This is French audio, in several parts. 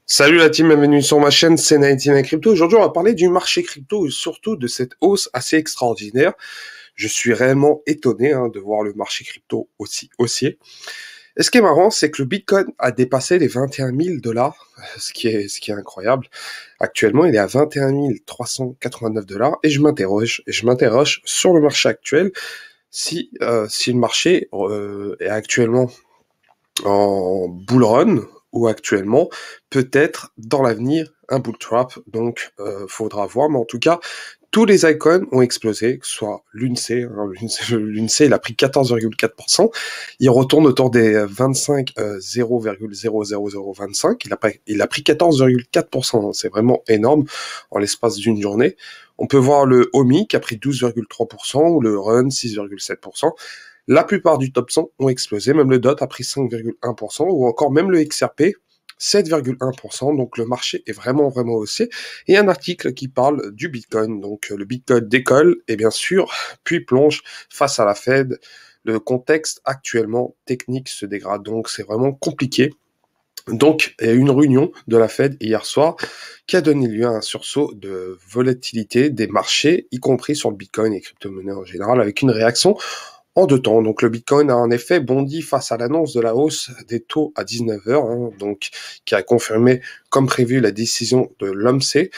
Salut la team, bienvenue sur ma chaîne, c'est 99 Crypto. Aujourd'hui, on va parler du marché crypto et surtout de cette hausse assez extraordinaire. Je suis réellement étonné de voir le marché crypto aussi haussier. Et ce qui est marrant, c'est que le Bitcoin a dépassé les 21 000 dollars, ce qui est incroyable. Actuellement, il est à 21 389 dollars et je m'interroge sur le marché actuel si le marché est actuellement en bull run ou actuellement peut-être dans l'avenir un bull trap, donc faudra voir, mais en tout cas tous les icons ont explosé, que ce soit l'UNC, l'UNC il a pris 14,4%, il retourne autour des 25 0,00025, il a pris 14,4%, c'est vraiment énorme en l'espace d'une journée. On peut voir le OMI qui a pris 12,3% ou le RUN 6,7%. La plupart du top 100 ont explosé, même le DOT a pris 5,1%, ou encore même le XRP, 7,1%, donc le marché est vraiment haussier. Et un article qui parle du Bitcoin, donc le Bitcoin décolle, et bien sûr, puis plonge face à la Fed. Le contexte actuellement technique se dégrade, donc c'est vraiment compliqué. Donc, il y a eu une réunion de la Fed hier soir qui a donné lieu à un sursaut de volatilité des marchés, y compris sur le Bitcoin et les crypto-monnaies en général, avec une réaction en deux temps. Donc le Bitcoin a en effet bondi face à l'annonce de la hausse des taux à 19 heures, donc qui a confirmé comme prévu la décision de l'OMC,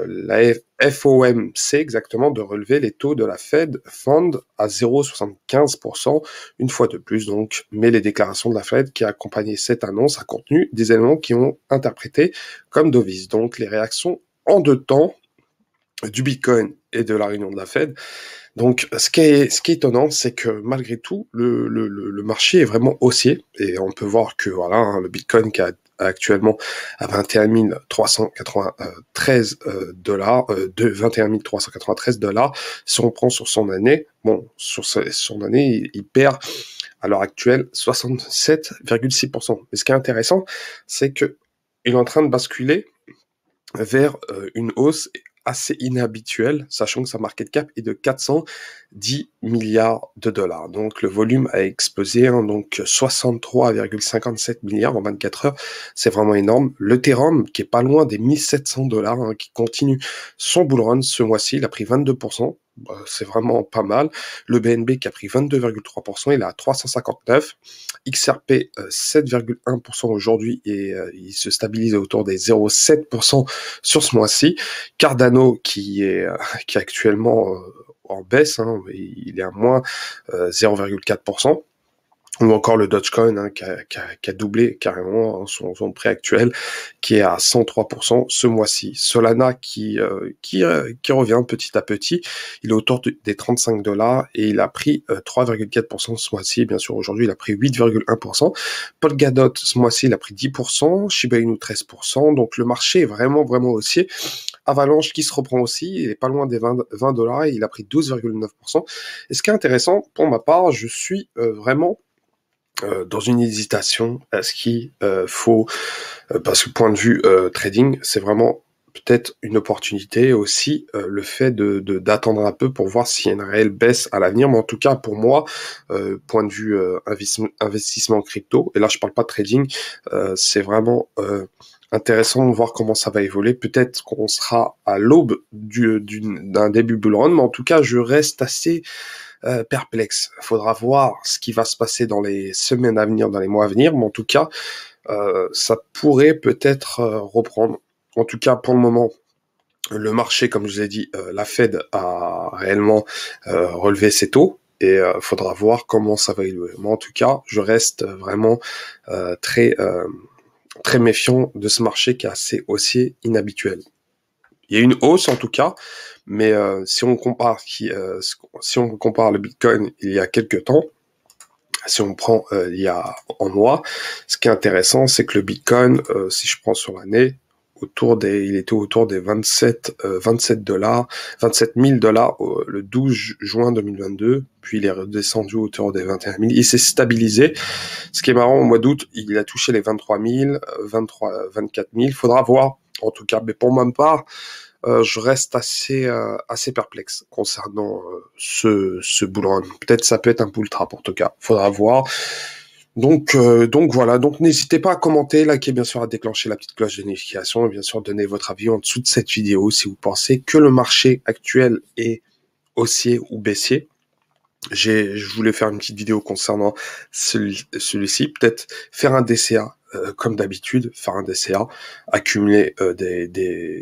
la FOMC exactement, de relever les taux de la Fed Fund à 0,75% une fois de plus. Donc, mais les déclarations de la Fed qui a accompagné cette annonce a contenu des éléments qui ont interprété comme dovish. Donc les réactions en deux temps du Bitcoin et de la réunion de la Fed. Donc, ce qui est étonnant, c'est que malgré tout, le marché est vraiment haussier et on peut voir que voilà, le Bitcoin qui a actuellement à 21 393 dollars, de 21 393 dollars. Si on prend sur son année, bon, sur son année, il perd à l'heure actuelle 67,6%. Mais ce qui est intéressant, c'est que il est en train de basculer vers une hausse assez inhabituelle, sachant que sa market cap est de 410 milliards de dollars. Donc le volume a explosé, donc 63,57 milliards en 24 heures, c'est vraiment énorme. L'Ethereum, qui est pas loin des 1700 dollars, qui continue son bull run ce mois-ci, il a pris 22%, c'est vraiment pas mal. Le BNB qui a pris 22,3%, il est à 359. XRP 7,1% aujourd'hui et il se stabilise autour des 0,7% sur ce mois-ci. Cardano qui est actuellement en baisse, il est à moins 0,4%. Ou encore le Dogecoin qui a doublé carrément son prix actuel, qui est à 103% ce mois-ci. Solana qui revient petit à petit, il est autour des 35 dollars et il a pris 3,4% ce mois-ci. Bien sûr, aujourd'hui, il a pris 8,1%. Polkadot, ce mois-ci, il a pris 10%. Shiba Inu, 13%. Donc, le marché est vraiment haussier. Avalanche qui se reprend aussi, il est pas loin des 20 dollars et il a pris 12,9%. Et ce qui est intéressant, pour ma part, je suis vraiment dans une hésitation. Est-ce qu'il faut, parce que point de vue trading, c'est vraiment peut-être une opportunité aussi, le fait d'attendre un peu pour voir s'il y a une réelle baisse à l'avenir. Mais en tout cas, pour moi, point de vue investissement crypto, et là je parle pas de trading, c'est vraiment intéressant de voir comment ça va évoluer. Peut-être qu'on sera à l'aube d'un début bull run, mais en tout cas, je reste assez perplexe. Il faudra voir ce qui va se passer dans les semaines à venir, dans les mois à venir, mais en tout cas, ça pourrait peut-être reprendre. En tout cas, pour le moment, le marché, comme je vous ai dit, la Fed a réellement relevé ses taux et faudra voir comment ça va évoluer. Mais en tout cas, je reste vraiment très méfiant de ce marché qui est assez haussier, inhabituel. Il y a une hausse en tout cas, mais si on compare le Bitcoin il y a quelques temps, si on prend il y a en mois, ce qui est intéressant, c'est que le Bitcoin, si je prends sur l'année, il était autour des 27 dollars, 27 000 dollars le 12 juin 2022, puis il est redescendu autour des 21 000. Il s'est stabilisé. Ce qui est marrant, au mois d'août, il a touché les 23 000, 24 000. Il faudra voir, en tout cas. Mais pour ma part, je reste assez perplexe concernant ce bull run. Peut-être ça peut être un bull trap en tout cas. Faudra voir. Donc voilà, donc n'hésitez pas à commenter, liker, bien sûr, à déclencher la petite cloche de notification et bien sûr donner votre avis en dessous de cette vidéo si vous pensez que le marché actuel est haussier ou baissier. Je voulais faire une petite vidéo concernant celui-ci, peut-être faire un DCA, comme d'habitude, faire un DCA, accumuler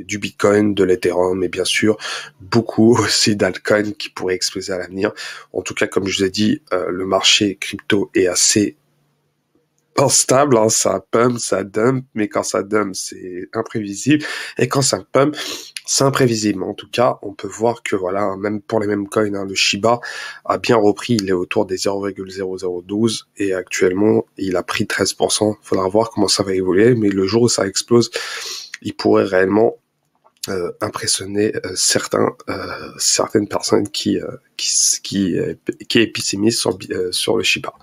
du Bitcoin, de l'Ethereum et bien sûr beaucoup aussi d'altcoins qui pourraient exploser à l'avenir. En tout cas, comme je vous ai dit, le marché crypto est assez instable, hein, ça pump, ça dump, mais quand ça dump, c'est imprévisible, et quand ça pump, c'est imprévisible. En tout cas, on peut voir que voilà, même pour les mêmes coins, hein, le Shiba a bien repris, il est autour des 0,0012, et actuellement, il a pris 13%. Faudra voir comment ça va évoluer, mais le jour où ça explose, il pourrait réellement impressionner certaines personnes qui est pessimiste sur le Shiba.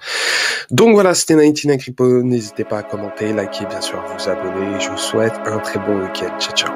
Donc voilà, c'était 99 Crypto. N'hésitez pas à commenter, liker, bien sûr, à vous abonner. Je vous souhaite un très bon week-end. Ciao, ciao.